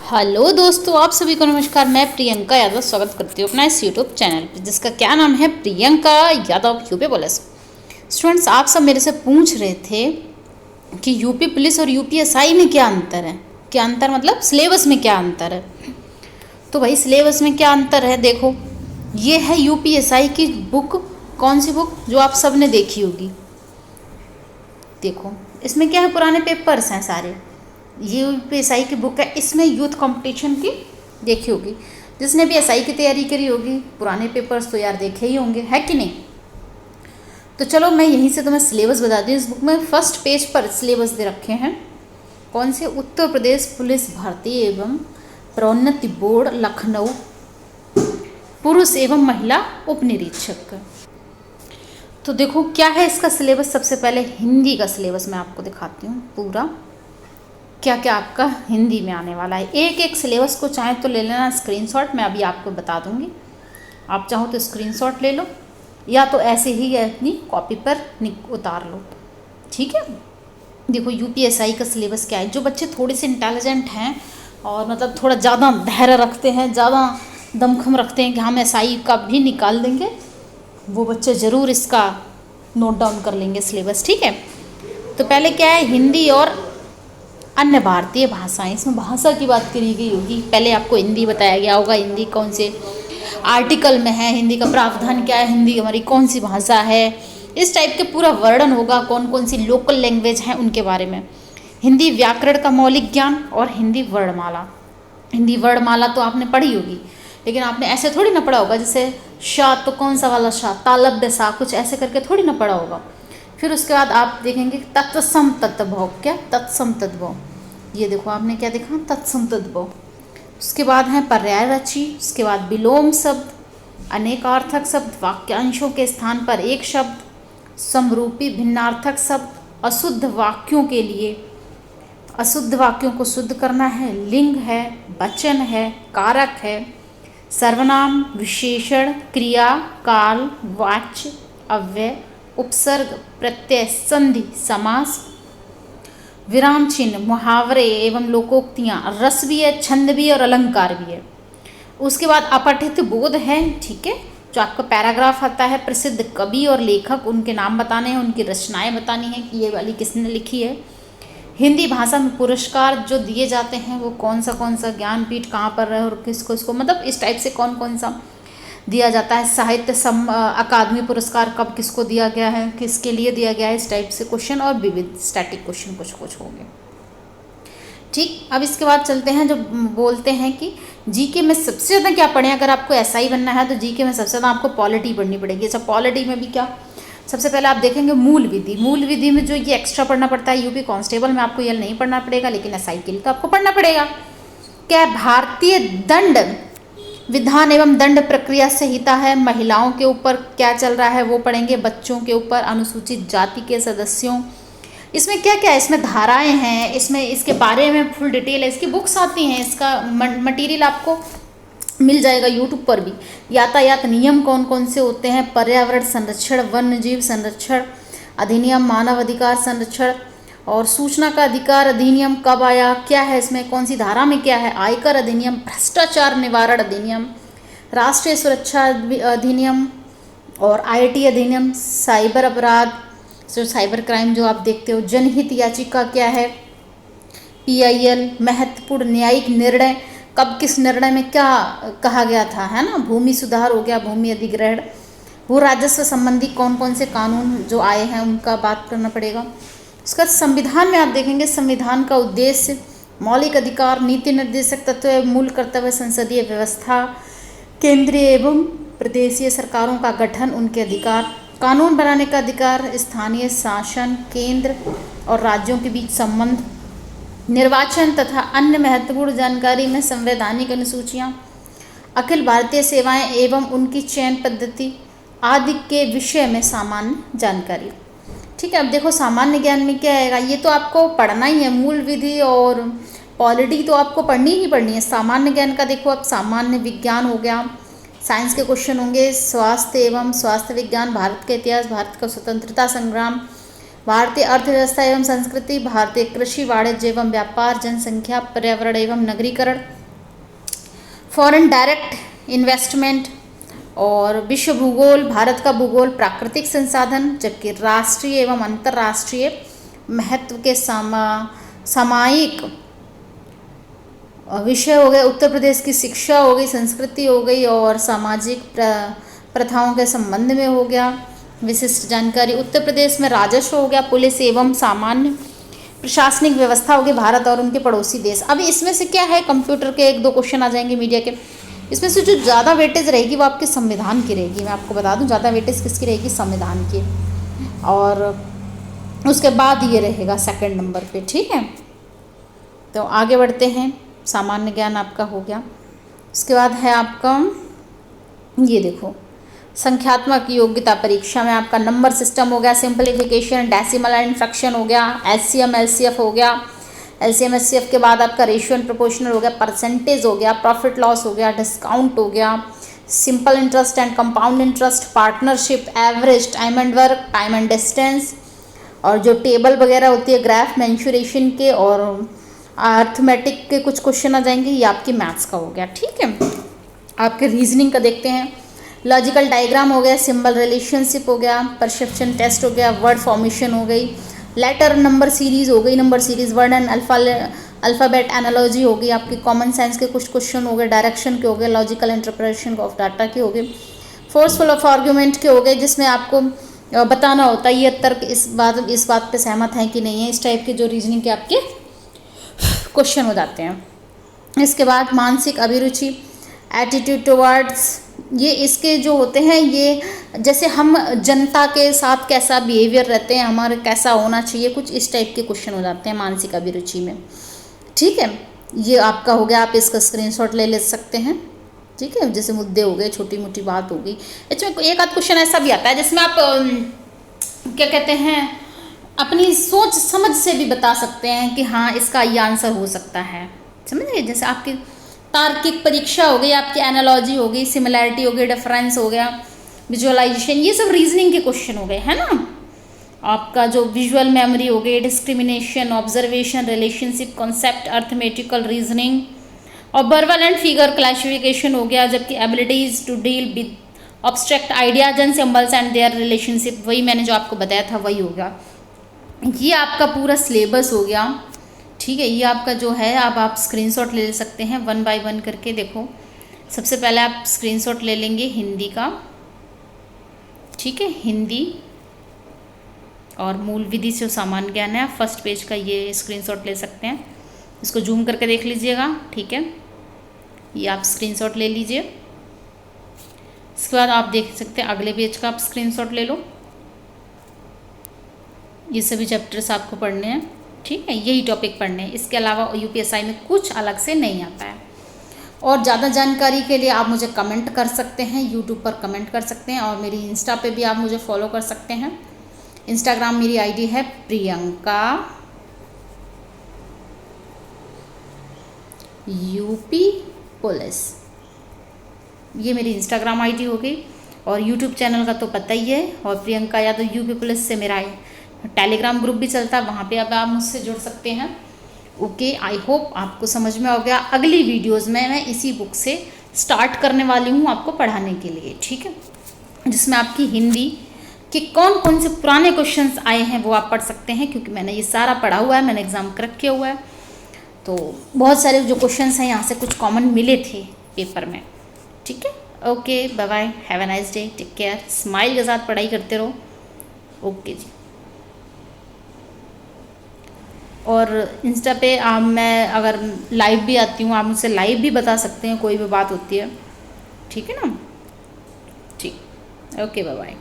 Hello दोस्तों, आप सभी को नमस्कार। मैं प्रियंका यादव स्वागत करती हूँ अपना इस यूट्यूब चैनल पर, जिसका क्या नाम है, Priyanka Yadav UP police. Students, आप सब मेरे से पूछ रहे थे कि यूपी पुलिस और यूपीएसआई में क्या अंतर है। क्या अंतर मतलब सिलेबस में क्या अंतर है। तो भाई सिलेबस में क्या अंतर है, देखो ये है यूपीएसआई की बुक। कौन सी बुक? जो आप सब ने देखी होगी। देखो इसमें क्या है, पुराने पेपर्स हैं सारे। ये यूपीएसआई की बुक है, इसमें यूथ कंपटीशन की देखी होगी। जिसने भी एसआई की तैयारी करी होगी, पुराने पेपर्स तो यार देखे ही होंगे, है कि नहीं। तो चलो मैं यहीं से तुम्हें सिलेबस बता दूँ। इस बुक में फर्स्ट पेज पर सिलेबस दे रखे हैं। कौन से? उत्तर प्रदेश पुलिस भर्ती एवं प्रोन्नति बोर्ड लखनऊ, पुरुष एवं महिला उप निरीक्षक। तो देखो क्या है इसका सिलेबस। सबसे पहले हिंदी का सिलेबस मैं आपको दिखाती हूँ पूरा, क्या क्या आपका हिंदी में आने वाला है। एक एक सिलेबस को चाहे तो ले लेना स्क्रीनशॉट, मैं अभी आपको बता दूंगी। आप चाहो तो स्क्रीनशॉट ले लो, या तो ऐसे ही अपनी कॉपी पर उतार लो, ठीक है। देखो यूपीएसआई का सिलेबस क्या है। जो बच्चे थोड़े से इंटेलिजेंट हैं और मतलब थोड़ा ज़्यादा धैर्य रखते हैं, ज़्यादा दमखम रखते हैं कि हम एसआई का भी निकाल देंगे, वो बच्चे ज़रूर इसका नोट डाउन कर लेंगे सिलेबस, ठीक है। तो पहले क्या है, हिंदी और अन्य भारतीय भाषाएं। इसमें भाषा की बात करी गई होगी। पहले आपको हिंदी बताया गया होगा, हिंदी कौन से आर्टिकल में है, हिंदी का प्रावधान क्या है, हिंदी हमारी कौन सी भाषा है, इस टाइप के पूरा वर्णन होगा। कौन कौन सी लोकल लैंग्वेज हैं उनके बारे में। हिंदी व्याकरण का मौलिक ज्ञान और हिंदी वर्णमाला। हिंदी वर्णमाला तो आपने पढ़ी होगी, लेकिन आपने ऐसे थोड़ी ना पढ़ा होगा। जैसे शाह तो कौन सा वाला शाह, तालब्य शाह, कुछ ऐसे करके थोड़ी ना पढ़ा होगा। फिर उसके बाद आप देखेंगे तत्सम तत्भव। क्या? तत्सम तत्भव। ये देखो आपने क्या देखा, तत्सम तत्भव। उसके बाद है पर्यायवाची। उसके बाद विलोम शब्द, अनेकार्थक शब्द, वाक्यांशों के स्थान पर एक शब्द, समरूपी भिन्नार्थक शब्द, अशुद्ध वाक्यों के लिए अशुद्ध वाक्यों को शुद्ध करना है, लिंग है, वचन है, कारक है, सर्वनाम, विशेषण, क्रिया, काल, वाच्य, अव्यय, उपसर्ग, प्रत्यय, संधि, समास, विराम चिन्ह, मुहावरे एवं लोकोक्तियाँ, रस भी है, छंद भी है और अलंकार भी है। उसके बाद अपठित बोध है, ठीक है, जो आपका पैराग्राफ आता है। प्रसिद्ध कवि और लेखक, उनके नाम बताने हैं, उनकी रचनाएं बतानी है कि ये वाली किसने लिखी है। हिंदी भाषा में पुरस्कार जो दिए जाते हैं वो कौन सा ज्ञानपीठ कहाँ पर है और किसको इसको, मतलब इस टाइप से कौन कौन सा दिया जाता है। साहित्य अकादमी पुरस्कार कब किसको दिया गया है, किसके लिए दिया गया है, इस टाइप से क्वेश्चन और विविध स्टैटिक क्वेश्चन कुछ कुछ होंगे, ठीक। अब इसके बाद चलते हैं, जो बोलते हैं कि जीके में सबसे ज़्यादा क्या पढ़ें। अगर आपको एसआई बनना है तो जीके में सबसे ज़्यादा आपको पॉलिटी पढ़नी पड़ेगी। अच्छा, पॉलिटी में भी क्या, सबसे पहले आप देखेंगे मूल विधि। मूल विधि में जो ये एक्स्ट्रा पढ़ना पड़ता है, यूपी कांस्टेबल में आपको ये नहीं पढ़ना पड़ेगा, लेकिन एसआई के लिए तो आपको पढ़ना पड़ेगा। क्या है? भारतीय दंड विधान एवं दंड प्रक्रिया संहिता है। महिलाओं के ऊपर क्या चल रहा है वो पढ़ेंगे, बच्चों के ऊपर, अनुसूचित जाति के सदस्यों। इसमें क्या क्या है, इसमें धाराएं हैं, इसमें इसके बारे में फुल डिटेल है, इसकी बुक्स आती हैं, इसका मटेरियल आपको मिल जाएगा यूट्यूब पर भी। यातायात नियम कौन कौन से होते हैं, पर्यावरण संरक्षण, वन्य जीव संरक्षण अधिनियम, मानव अधिकार संरक्षण और सूचना का अधिकार अधिनियम कब आया, क्या है इसमें, कौन सी धारा में क्या है, आयकर अधिनियम, भ्रष्टाचार निवारण अधिनियम, राष्ट्रीय सुरक्षा अधिनियम और आईटी अधिनियम, साइबर अपराध, जो साइबर क्राइम जो आप देखते हो, जनहित याचिका क्या है, पीआईएल, महत्वपूर्ण न्यायिक निर्णय, कब किस निर्णय में क्या कहा गया था, है ना, भूमि सुधार हो गया, भूमि अधिग्रहण, भू राजस्व संबंधी कौन कौन से कानून जो आए हैं उनका बात करना पड़ेगा। उसका संविधान में आप देखेंगे संविधान का उद्देश्य, मौलिक अधिकार, नीति निर्देशक तत्व, मूल कर्तव्य, संसदीय व्यवस्था, केंद्रीय एवं प्रदेशीय सरकारों का गठन, उनके अधिकार, कानून बनाने का अधिकार, स्थानीय शासन, केंद्र और राज्यों के बीच संबंध, निर्वाचन तथा अन्य महत्वपूर्ण जानकारी में संवैधानिक अनुसूचियाँ, अखिल भारतीय सेवाएं एवं उनकी चयन पद्धति आदि के विषय में सामान्य जानकारी, ठीक है। अब देखो सामान्य ज्ञान में क्या आएगा, ये तो आपको पढ़ना ही है। मूल विधि और पॉलिटी तो आपको पढ़नी ही पढ़नी है। सामान्य ज्ञान का देखो, अब सामान्य विज्ञान हो गया, साइंस के क्वेश्चन होंगे, स्वास्थ्य एवं स्वास्थ्य विज्ञान, भारत का इतिहास, भारत का स्वतंत्रता संग्राम, भारतीय अर्थव्यवस्था एवं संस्कृति, भारतीय कृषि, वाणिज्य एवं व्यापार, जनसंख्या, पर्यावरण एवं नगरीकरण, फॉरेन डायरेक्ट इन्वेस्टमेंट, और विश्व भूगोल, भारत का भूगोल, प्राकृतिक संसाधन, जबकि राष्ट्रीय एवं अंतर्राष्ट्रीय महत्व के सामायिक विषय हो गए। उत्तर प्रदेश की शिक्षा हो गई, संस्कृति हो गई, और सामाजिक प्रथाओं के संबंध में हो गया। विशिष्ट जानकारी, उत्तर प्रदेश में राजस्व हो गया, पुलिस एवं सामान्य प्रशासनिक व्यवस्था होगी, भारत और उनके पड़ोसी देश। अब इसमें से क्या है, कंप्यूटर के 1-2 क्वेश्चन आ जाएंगे मीडिया के। इसमें से जो ज़्यादा वेटेज रहेगी वो आपके संविधान की रहेगी। मैं आपको बता दूं ज़्यादा वेटेज किसकी रहेगी, संविधान की, और उसके बाद ये रहेगा सेकंड नंबर पे। ठीक है, तो आगे बढ़ते हैं। सामान्य ज्ञान आपका हो गया। उसके बाद है आपका ये देखो, संख्यात्मक योग्यता परीक्षा में आपका नंबर सिस्टम हो गया, सिंपलीफिकेशन, डेसिमल एंड फ्रैक्शन हो गया, एचसीएम एलसीएफ हो गया। एलसीएम एचसीएफ के बाद आपका रेशियो एंड प्रोपोर्शनल हो गया, परसेंटेज हो गया, प्रॉफिट लॉस हो गया, डिस्काउंट हो गया, simple interest and compound interest, partnership, average, time and work, time and distance, और जो टेबल वगैरह होती है ग्राफ मेंशुरेशन के और अर्थमेटिक के कुछ क्वेश्चन आ जाएंगे। ये आपकी मैथ्स का हो गया। ठीक है, आपके रीजनिंग का देखते हैं। लॉजिकल डायग्राम हो गया, सिंबल रिलेशनशिप हो गया, परसेप्शन टेस्ट हो गया, वर्ड फॉर्मेशन हो गई, लेटर नंबर सीरीज हो गई, number series, word and alphabet analogy हो गई, आपकी कॉमन सेंस के कुछ क्वेश्चन हो गए, डायरेक्शन के हो गए, लॉजिकल इंटरप्रिटेशन ऑफ डाटा के हो गए, फोर्सफुल ऑफ आर्ग्यूमेंट के हो गए, जिसमें आपको बताना होता है ये तर्क इस बात पे सहमत है कि नहीं है। इस टाइप के जो रीजनिंग के आपके क्वेश्चन हो जाते हैं। इसके बाद मानसिक अभिरुचि, एटीट्यूड टुवर्ड्स, ये इसके जो होते हैं, ये जैसे हम जनता के साथ कैसा बिहेवियर रहते हैं, हमारे कैसा होना चाहिए, कुछ इस टाइप के क्वेश्चन हो जाते हैं मानसिक अभिरुचि में। ठीक है, ये आपका हो गया, आप इसका स्क्रीनशॉट ले सकते हैं। ठीक है, जैसे मुद्दे हो गए, छोटी मोटी बात हो गई। इसमें एक आध क्वेश्चन ऐसा भी आता है जिसमें आप क्या कहते हैं, अपनी सोच समझ से भी बता सकते हैं कि हाँ इसका ये आंसर हो सकता है। समझ गए, जैसे आपकी तार्किक परीक्षा हो गई, आपकी एनालॉजी हो गई, सिमिलैरिटी हो गई, डिफरेंस हो गया, विजुअलाइजेशन, ये सब रीजनिंग के क्वेश्चन हो गए, है ना। आपका जो विजुअल मेमोरी हो गई, discrimination, observation, relationship concept, arithmetical reasoning, और वर्बल एंड फिगर क्लासिफिकेशन हो गया, जबकि abilities to deal with abstract ideas and symbols and their relationship, वही मैंने जो आपको बताया था वही हो गया। ये आपका पूरा सिलेबस हो गया। ठीक है, ये आपका जो है, अब आप स्क्रीनशॉट ले सकते हैं 1 बाय 1 करके। देखो, सबसे पहले आप स्क्रीनशॉट ले लेंगे हिंदी का। ठीक है, हिंदी और मूल विधि से सामान्य ज्ञान है, फर्स्ट पेज का ये स्क्रीनशॉट ले सकते हैं। इसको जूम करके देख लीजिएगा। ठीक है, ये आप स्क्रीनशॉट ले लीजिए। इसके बाद आप देख सकते हैं अगले पेज का आप स्क्रीनशॉट ले लो। ये सभी चैप्टर्स आपको पढ़ने हैं। ठीक है, यही टॉपिक पढ़ने हैं, इसके अलावा यूपीएसआई में कुछ अलग से नहीं आता है। और ज़्यादा जानकारी के लिए आप मुझे कमेंट कर सकते हैं, यूट्यूब पर कमेंट कर सकते हैं, और मेरी इंस्टा पे भी आप मुझे फॉलो कर सकते हैं। इंस्टाग्राम मेरी आईडी है प्रियंका यूपी पुलिस, ये मेरी इंस्टाग्राम आईडी हो गई। और यूट्यूब चैनल का तो पता ही है, और प्रियंका यादव यूपी पुलिस से मेरा टेलीग्राम ग्रुप भी चलता है, वहाँ पे अब आप मुझसे जुड़ सकते हैं। ओके, आई होप आपको समझ में आ गया। अगली वीडियोज़ में मैं इसी बुक से स्टार्ट करने वाली हूँ आपको पढ़ाने के लिए। ठीक है, जिसमें आपकी हिंदी के कौन कौन से पुराने क्वेश्चंस आए हैं वो आप पढ़ सकते हैं, क्योंकि मैंने ये सारा पढ़ा हुआ है, मैंने एग्ज़ाम क्रैक किया हुआ है। तो बहुत सारे जो क्वेश्चंस हैं यहाँ से कुछ कॉमन मिले थे पेपर में। ठीक है, okay, bye bye, have a nice day, take care, smile के साथ पढ़ाई करते रहो। ओके जी। और इंस्टा पे मैं अगर लाइव भी आती हूँ, आप मुझसे लाइव भी बता सकते हैं, कोई भी बात होती है। ठीक है ना, ठीक, ओके, बाय बाय।